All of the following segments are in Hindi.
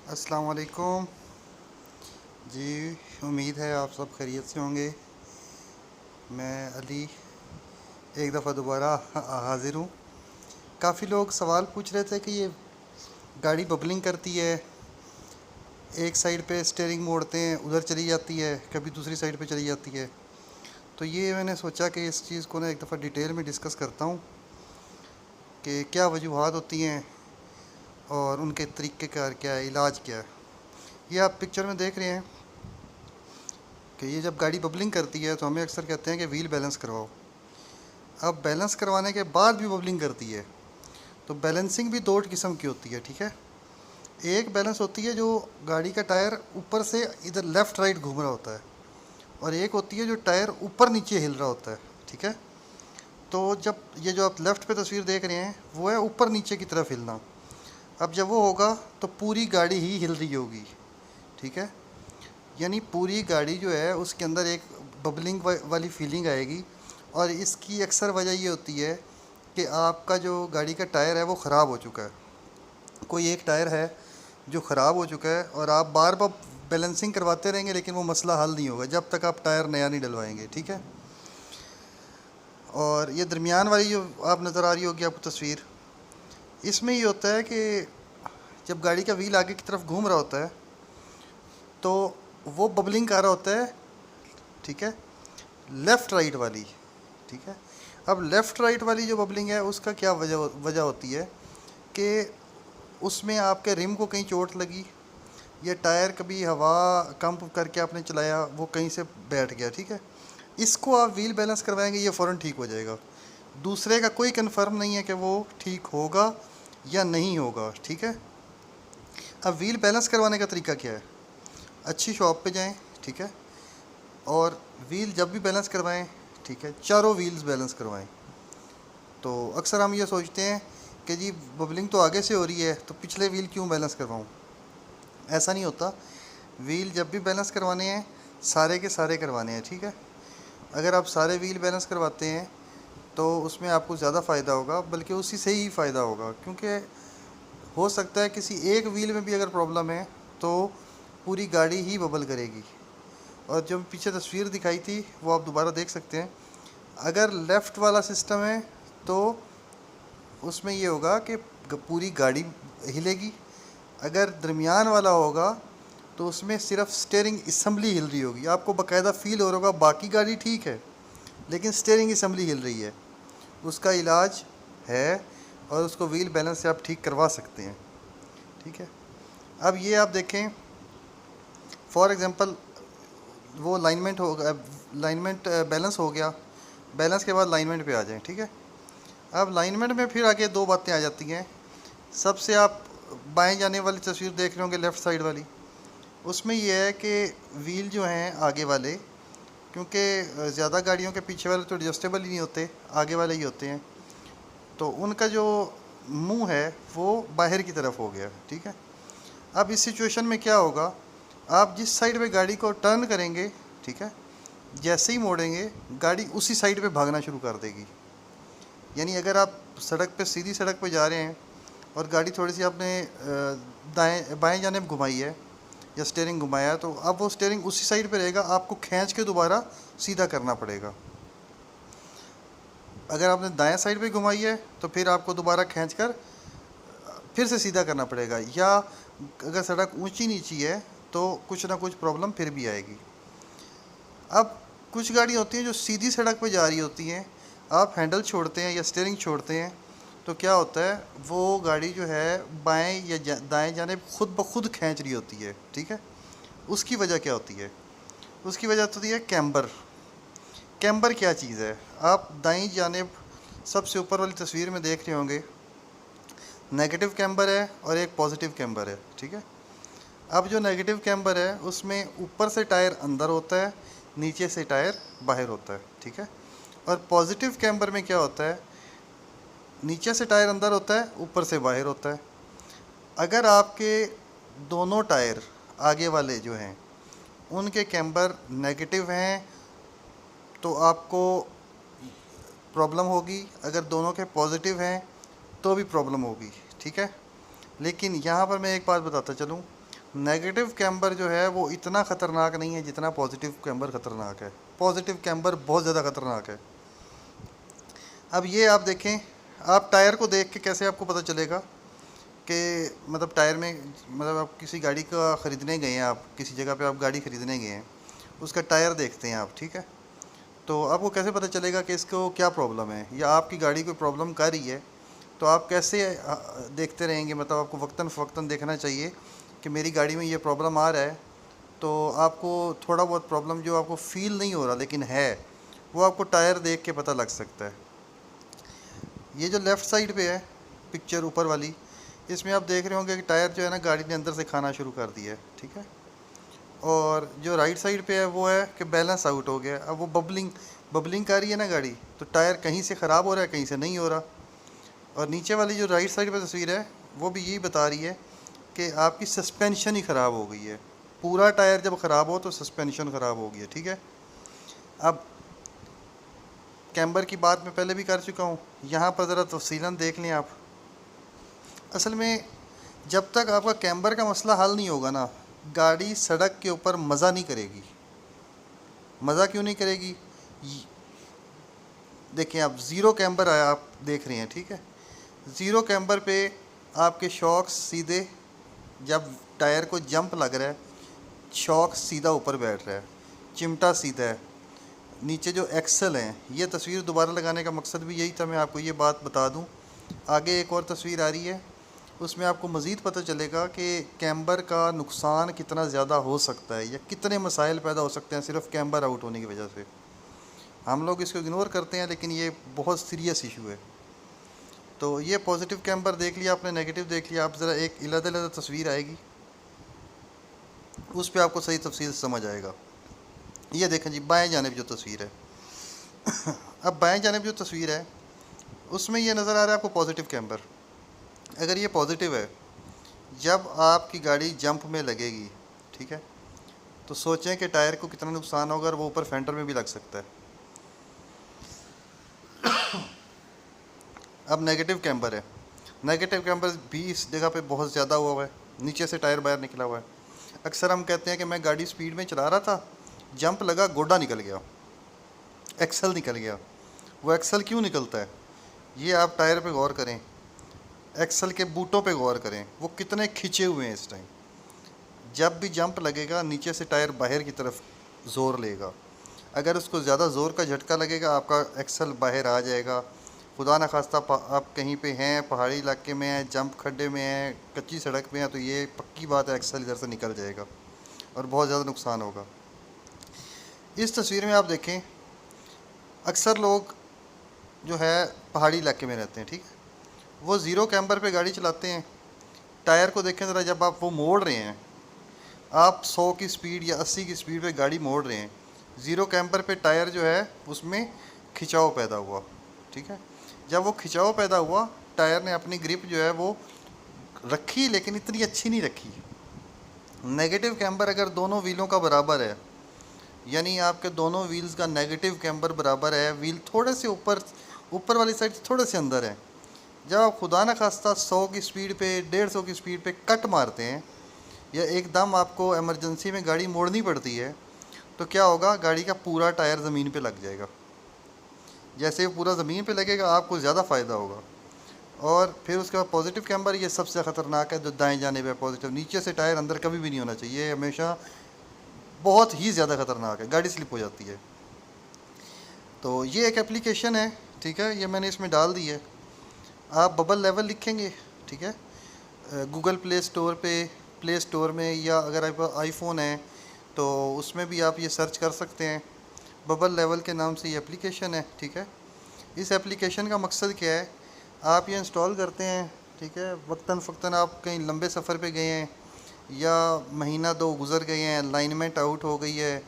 अस्सलाम वालेकुम जी। उम्मीद है आप सब खैरियत से होंगे। मैं अली एक दफ़ा दोबारा हाज़िर हूँ। काफ़ी लोग सवाल पूछ रहे थे कि ये गाड़ी बबलिंग करती है, एक साइड पे स्टीयरिंग मोड़ते हैं उधर चली जाती है, कभी दूसरी साइड पे चली जाती है। तो ये मैंने सोचा कि इस चीज़ को ना एक दफ़ा डिटेल में डिस्कस करता हूँ कि क्या वजूहात होती हैं और उनके तरीक़ेकार क्या है, इलाज क्या है। ये आप पिक्चर में देख रहे हैं कि ये जब गाड़ी बबलिंग करती है तो हमें अक्सर कहते हैं कि व्हील बैलेंस करवाओ। अब बैलेंस करवाने के बाद भी बबलिंग करती है तो बैलेंसिंग भी दो किस्म की होती है, ठीक है। एक बैलेंस होती है जो गाड़ी का टायर ऊपर से इधर लेफ़्ट राइट घूम रहा होता है, और एक होती है जो टायर ऊपर नीचे हिल रहा होता है, ठीक है। तो जब ये जो आप लेफ़्ट पे तस्वीर देख रहे हैं वो है ऊपर नीचे की तरफ हिलना। अब जब वो होगा तो पूरी गाड़ी ही हिल रही होगी, ठीक है। यानी पूरी गाड़ी जो है उसके अंदर एक बबलिंग वाली फीलिंग आएगी। और इसकी अक्सर वजह ये होती है कि आपका जो गाड़ी का टायर है वो ख़राब हो चुका है। कोई एक टायर है जो ख़राब हो चुका है और आप बार बार बैलेंसिंग करवाते रहेंगे लेकिन वो मसला हल नहीं होगा जब तक आप टायर नया नहीं डलवाएंगे, ठीक है। और ये दरमियान वाली जो आप नज़र आ रही होगी आपको तस्वीर, इसमें ये होता है कि जब गाड़ी का व्हील आगे की तरफ घूम रहा होता है तो वो बबलिंग कर रहा होता है, ठीक है, लेफ़्ट राइट वाली, ठीक है। अब लेफ़्ट राइट वाली जो बबलिंग है उसका क्या वजह वजह होती है कि उसमें आपके रिम को कहीं चोट लगी या टायर कभी हवा कम करके आपने चलाया वो कहीं से बैठ गया, ठीक है। इसको आप व्हील बैलेंस करवाएंगे ये फ़ौरन ठीक हो जाएगा। दूसरे का कोई कन्फर्म नहीं है कि वो ठीक होगा या नहीं होगा, ठीक है। अब व्हील बैलेंस करवाने का तरीका क्या है, अच्छी शॉप पे जाएं, ठीक है, और व्हील जब भी बैलेंस करवाएं, ठीक है, चारों व्हील्स बैलेंस करवाएं। तो अक्सर हम ये सोचते हैं कि जी बबलिंग तो आगे से हो रही है तो पिछले व्हील क्यों बैलेंस करवाऊं। ऐसा नहीं होता। व्हील जब भी बैलेंस करवाने हैं सारे के सारे करवाने हैं, ठीक है। अगर आप सारे व्हील बैलेंस करवाते हैं तो उसमें आपको ज़्यादा फ़ायदा होगा, बल्कि उसी से ही फ़ायदा होगा, क्योंकि हो सकता है किसी एक व्हील में भी अगर प्रॉब्लम है तो पूरी गाड़ी ही बबल करेगी। और जो पीछे तस्वीर दिखाई थी वो आप दोबारा देख सकते हैं। अगर लेफ़्ट वाला सिस्टम है तो उसमें ये होगा कि पूरी गाड़ी हिलेगी। अगर दरमियान वाला होगा तो उसमें सिर्फ स्टीयरिंग असम्बली हिल रही होगी, आपको बाकायदा फ़ील हो रहा होगा बाकी गाड़ी ठीक है लेकिन स्टीयरिंग असम्बली हिल रही है। उसका इलाज है और उसको व्हील बैलेंस से आप ठीक करवा सकते हैं, ठीक है। अब ये आप देखें, फॉर एग्ज़ाम्पल वो लाइनमेंट हो गया, लाइनमेंट बैलेंस हो गया, बैलेंस के बाद लाइनमेंट पे आ जाएं, ठीक है। अब लाइनमेंट में फिर आगे दो बातें आ जाती हैं। सबसे आप बाएं जाने वाली तस्वीर देख रहे होंगे लेफ़्ट साइड वाली, उसमें यह है कि व्हील जो हैं आगे वाले, क्योंकि ज़्यादा गाड़ियों के पीछे वाले तो एडजस्टेबल ही नहीं होते, आगे वाले ही होते हैं, तो उनका जो मुंह है वो बाहर की तरफ हो गया, ठीक है। अब इस सिचुएशन में क्या होगा, आप जिस साइड पे गाड़ी को टर्न करेंगे, ठीक है, जैसे ही मोड़ेंगे गाड़ी उसी साइड पे भागना शुरू कर देगी। यानी अगर आप सड़क पे सीधी सड़क पे जा रहे हैं और गाड़ी थोड़ी सी आपने दाएं बाएं जानिब घुमाई है या स्टीयरिंग घुमाया है तो अब वो स्टीयरिंग उसी साइड पे रहेगा, आपको खींच के दोबारा सीधा करना पड़ेगा। अगर आपने दाएं साइड पे घुमाई है तो फिर आपको दोबारा खींच कर फिर से सीधा करना पड़ेगा, या अगर सड़क ऊंची नीची है तो कुछ ना कुछ प्रॉब्लम फिर भी आएगी। अब कुछ गाड़ी होती हैं जो सीधी सड़क पे जा रही होती हैं, आप हैंडल छोड़ते हैं या स्टीयरिंग छोड़ते हैं तो क्या होता है, वो गाड़ी जो है बाएं या दाएं जानिब खुद ब खुद खींच रही होती है, ठीक है। उसकी वजह क्या होती है, उसकी वजह होती है कैम्बर। कैम्बर क्या चीज़ है, आप दाईं जानिब सबसे ऊपर वाली तस्वीर में देख रहे होंगे, नेगेटिव कैम्बर है और एक पॉजिटिव कैम्बर है, ठीक है। अब जो नेगेटिव कैम्बर है उसमें ऊपर से टायर अंदर होता है, नीचे से टायर बाहर होता है, ठीक है। और पॉजिटिव कैम्बर में क्या होता है, नीचे से टायर अंदर होता है, ऊपर से बाहर होता है। अगर आपके दोनों टायर आगे वाले जो हैं उनके कैम्बर नेगेटिव हैं तो आपको प्रॉब्लम होगी, अगर दोनों के पॉजिटिव हैं तो भी प्रॉब्लम होगी, ठीक है। लेकिन यहाँ पर मैं एक बात बताता चलूँ, नेगेटिव कैम्बर जो है वो इतना ख़तरनाक नहीं है जितना पॉजिटिव कैम्बर ख़तरनाक है। पॉजिटिव कैम्बर बहुत ज़्यादा ख़तरनाक है। अब ये आप देखें, आप टायर को देख के कैसे आपको पता चलेगा कि मतलब टायर में, मतलब आप किसी गाड़ी का ख़रीदने गए हैं, आप किसी जगह पे आप गाड़ी ख़रीदने गए हैं, उसका टायर देखते हैं आप, ठीक है। तो आपको कैसे पता चलेगा कि इसको क्या प्रॉब्लम है, या आपकी गाड़ी कोई प्रॉब्लम कर रही है, तो आप कैसे देखते रहेंगे। मतलब आपको वक्तन फ़वक्तन देखना चाहिए कि मेरी गाड़ी में ये प्रॉब्लम आ रहा है। तो आपको थोड़ा बहुत प्रॉब्लम जो आपको फ़ील नहीं हो रहा लेकिन है, वो आपको टायर देख के पता लग सकता है। ये जो लेफ़्ट साइड पे है पिक्चर ऊपर वाली, इसमें आप देख रहे होंगे कि टायर जो है ना गाड़ी ने अंदर से खाना शुरू कर दिया है, ठीक है। और जो राइट साइड पे है वो है कि बैलेंस आउट हो गया। अब वो बबलिंग कर रही है ना गाड़ी, तो टायर कहीं से ख़राब हो रहा है, कहीं से नहीं हो रहा। और नीचे वाली जो राइट साइड पे तस्वीर है वो भी यही बता रही है कि आपकी सस्पेंशन ही ख़राब हो गई है। पूरा टायर जब ख़राब हो तो सस्पेंशन ख़राब हो गई है, ठीक है। अब कैम्बर की बात मैं पहले भी कर चुका हूँ, यहाँ पर ज़रा तफसीलन देख लें आप। असल में जब तक आपका कैम्बर का मसला हल नहीं होगा ना, गाड़ी सड़क के ऊपर मज़ा नहीं करेगी। मज़ा क्यों नहीं करेगी? देखें आप, ज़ीरो कैम्बर आया आप देख रहे हैं, ठीक है। ज़ीरो कैम्बर पे आपके शॉक्स सीधे, जब टायर को जंप लग रहा है शॉक सीधा ऊपर बैठ रहा है, चिमटा सीधा है, नीचे जो एक्सल हैं। ये तस्वीर दोबारा लगाने का मकसद भी यही था, मैं आपको ये बात बता दूं। आगे एक और तस्वीर आ रही है, उसमें आपको मज़ीद पता चलेगा कि कैम्बर का नुकसान कितना ज़्यादा हो सकता है, या कितने मसाइल पैदा हो सकते हैं सिर्फ कैम्बर आउट होने की वजह से। हम लोग इसको इग्नोर करते हैं लेकिन ये बहुत सीरियस इशू है। तो ये पॉजिटिव कैम्बर देख लिया आपने, नेगेटिव देख लिया। आप ज़रा एक अलग-अलग तस्वीर आएगी, उस पर आपको सही तफसील समझ आएगा। ये देखें जी, बाएं जानिब जो तस्वीर है अब बाएं जानिब जो तस्वीर है उसमें ये नज़र आ रहा है आपको पॉजिटिव कैम्बर। अगर ये पॉजिटिव है, जब आपकी गाड़ी जंप में लगेगी, ठीक है, तो सोचें कि टायर को कितना नुकसान होगा, और वो ऊपर फेंडर में भी लग सकता है। अब नेगेटिव कैम्बर है, नेगेटिव कैम्बर भी इस जगह पे बहुत ज़्यादा हुआ है, नीचे से टायर बाहर निकला हुआ है। अक्सर हम कहते हैं कि मैं गाड़ी स्पीड में चला रहा था, जंप लगा, गोडा निकल गया, एक्सल निकल गया। वो एक्सल क्यों निकलता है, ये आप टायर पे गौर करें, एक्सल के बूटों पे गौर करें, वो कितने खिंचे हुए हैं इस टाइम। जब भी जंप लगेगा नीचे से टायर बाहर की तरफ ज़ोर लेगा। अगर उसको ज़्यादा ज़ोर का झटका लगेगा, आपका एक्सल बाहर आ जाएगा। खुदा न खास्ता आप कहीं पे हैं, पहाड़ी इलाके में हैं, जंप खड्डे में हैं, कच्ची सड़क पे हैं, तो ये पक्की बात है एक्सल इधर से निकल जाएगा और बहुत ज़्यादा नुकसान होगा। इस तस्वीर में आप देखें, अक्सर लोग जो है पहाड़ी इलाके में रहते हैं, ठीक है, वो ज़ीरो कैम्बर पे गाड़ी चलाते हैं। टायर को देखें ज़रा, जब आप वो मोड़ रहे हैं, आप 100 की स्पीड या 80 की स्पीड पे गाड़ी मोड़ रहे हैं, ज़ीरो कैम्पर पे टायर जो है उसमें खिंचाव पैदा हुआ, ठीक है। जब वो खिंचाव पैदा हुआ, टायर ने अपनी ग्रिप जो है वो रखी, लेकिन इतनी अच्छी नहीं रखी। नेगेटिव कैम्बर अगर दोनों व्हीलों का बराबर है, यानी आपके दोनों व्हील्स का नेगेटिव कैम्बर बराबर है, व्हील थोड़े से ऊपर वाली साइड थोड़े से अंदर है, जब आप खुदा न खास्ता 100 की स्पीड पे, 150 की स्पीड पे कट मारते हैं, या एकदम आपको इमरजेंसी में गाड़ी मोड़नी पड़ती है, तो क्या होगा, गाड़ी का पूरा टायर ज़मीन पे लग जाएगा। जैसे वो पूरा ज़मीन पे लगेगा, आपको ज़्यादा फ़ायदा होगा। और फिर उसके बाद पॉजिटिव कैम्बर, ये सबसे ख़तरनाक है जो दाएं जानिब है पॉजिटिव। नीचे से टायर अंदर कभी भी नहीं होना चाहिए, ये हमेशा बहुत ही ज़्यादा ख़तरनाक है, गाड़ी स्लिप हो जाती है। तो ये एक एप्लीकेशन है, ठीक है, ये मैंने इसमें डाल दी है। आप बबल लेवल लिखेंगे, ठीक है, गूगल प्ले स्टोर में, या अगर आप आईफोन है तो उसमें भी आप ये सर्च कर सकते हैं। बबल लेवल के नाम से ये एप्लीकेशन है, ठीक है। इस एप्लीकेशन का मकसद क्या है, आप ये इंस्टॉल करते हैं, ठीक है, वक्तन फ़क्तन आप कहीं लंबे सफ़र पे गए हैं, या महीना 2 गुज़र गए हैं, अलाइनमेंट आउट हो गई है,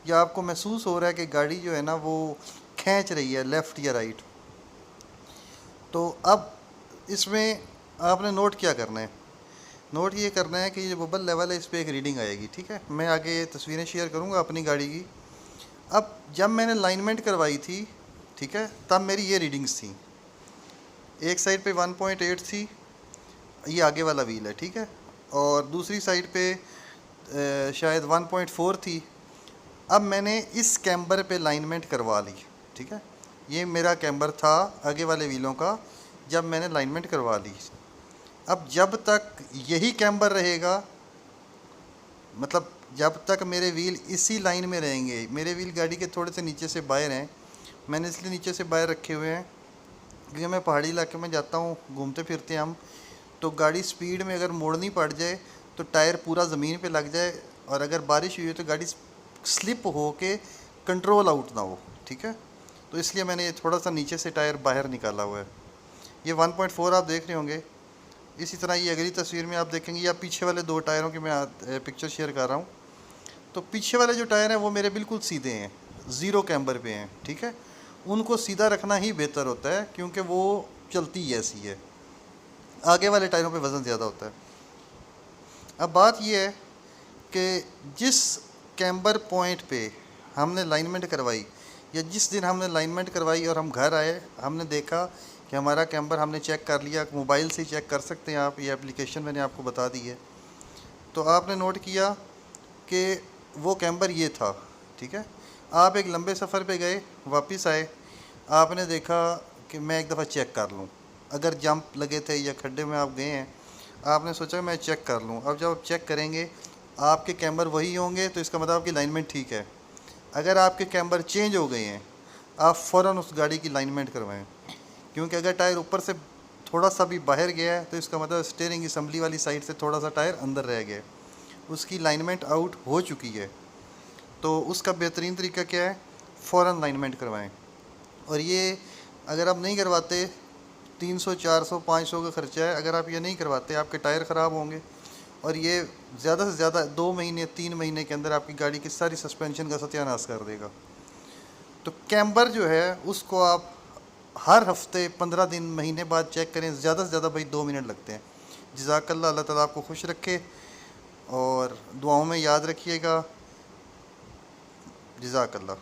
या आपको महसूस हो रहा है कि गाड़ी जो है ना वो खींच रही है लेफ़्ट या राइट, तो अब इसमें आपने नोट क्या करना है, नोट ये करना है कि ये बबल लेवल है, इस पर एक रीडिंग आएगी, ठीक है। मैं आगे तस्वीरें शेयर करूँगा अपनी गाड़ी की। अब जब मैंने अलाइनमेंट करवाई थी, ठीक है, तब मेरी ये रीडिंग्स थी। एक साइड पे 1.8 थी, ये आगे वाला व्हील है, ठीक है, और दूसरी साइड पे शायद 1.4 थी। अब मैंने इस कैम्बर पे लाइनमेंट करवा ली, ठीक है। ये मेरा कैम्बर था आगे वाले व्हीलों का जब मैंने लाइनमेंट करवा ली। अब जब तक यही कैम्बर रहेगा, मतलब जब तक मेरे व्हील इसी लाइन में रहेंगे, मेरे व्हील गाड़ी के थोड़े से नीचे से बाहर हैं, मैंने इसलिए नीचे से बाहर रखे हुए हैं क्योंकि मैं पहाड़ी इलाके में जाता हूँ, घूमते फिरते हैं हम, तो गाड़ी स्पीड में अगर मोड़नी पड़ जाए तो टायर पूरा ज़मीन पे लग जाए, और अगर बारिश हुई है तो गाड़ी स्लिप हो के कंट्रोल आउट ना हो, ठीक है। तो इसलिए मैंने ये थोड़ा सा नीचे से टायर बाहर निकाला हुआ है। ये 1.4 आप देख रहे होंगे। इसी तरह ये अगली तस्वीर में आप देखेंगे, या पीछे वाले दो टायरों की मैं पिक्चर शेयर कर रहा हूँ। तो पीछे वाले जो टायर हैं वो मेरे बिल्कुल सीधे हैं, ज़ीरो कैम्बर पे हैं, ठीक है। उनको सीधा रखना ही बेहतर होता है क्योंकि वो चलती ही ऐसी है, आगे वाले टायरों पे वज़न ज़्यादा होता है। अब बात ये है कि जिस कैम्बर पॉइंट पे हमने लाइनमेंट करवाई, या जिस दिन हमने लाइनमेंट करवाई और हम घर आए, हमने देखा कि हमारा कैम्बर हमने चेक कर लिया, मोबाइल से ही चेक कर सकते हैं आप, ये एप्लीकेशन मैंने आपको बता दी है। तो आपने नोट किया कि वो कैम्बर ये था, ठीक है। आप एक लंबे सफ़र पे गए, वापस आए, आपने देखा कि मैं एक दफ़ा चेक कर लूँ, अगर जंप लगे थे या खड्डे में आप गए हैं, आपने सोचा मैं चेक कर लूँ। अब जब आप चेक करेंगे आपके कैम्बर वही होंगे, तो इसका मतलब आपकी लाइनमेंट ठीक है। अगर आपके कैम्बर चेंज हो गए हैं, आप फ़ौरन उस गाड़ी की लाइनमेंट करवाएं, क्योंकि अगर टायर ऊपर से थोड़ा सा भी बाहर गया है तो इसका मतलब स्टीयरिंग असम्बली वाली साइड से थोड़ा सा टायर अंदर रह गया, उसकी लाइनमेंट आउट हो चुकी है। तो उसका बेहतरीन तरीका क्या है, फ़ौरन लाइनमेंट करवाएं। और ये अगर आप नहीं करवाते, 300 400 500 का ख़र्चा है। अगर आप ये नहीं करवाते आपके टायर ख़राब होंगे, और ये ज़्यादा से ज़्यादा 2 महीने 3 महीने के अंदर आपकी गाड़ी की सारी सस्पेंशन का सत्यानाश कर देगा। तो कैम्बर जो है उसको आप हर हफ्ते 15 दिन महीने बाद चेक करें, ज़्यादा से ज़्यादा भाई 2 मिनट लगते हैं। जज़ाकल्लाह, अल्लाह ताला आपको खुश रखे और दुआओं में याद रखिएगा। जज़ाकल्लाह।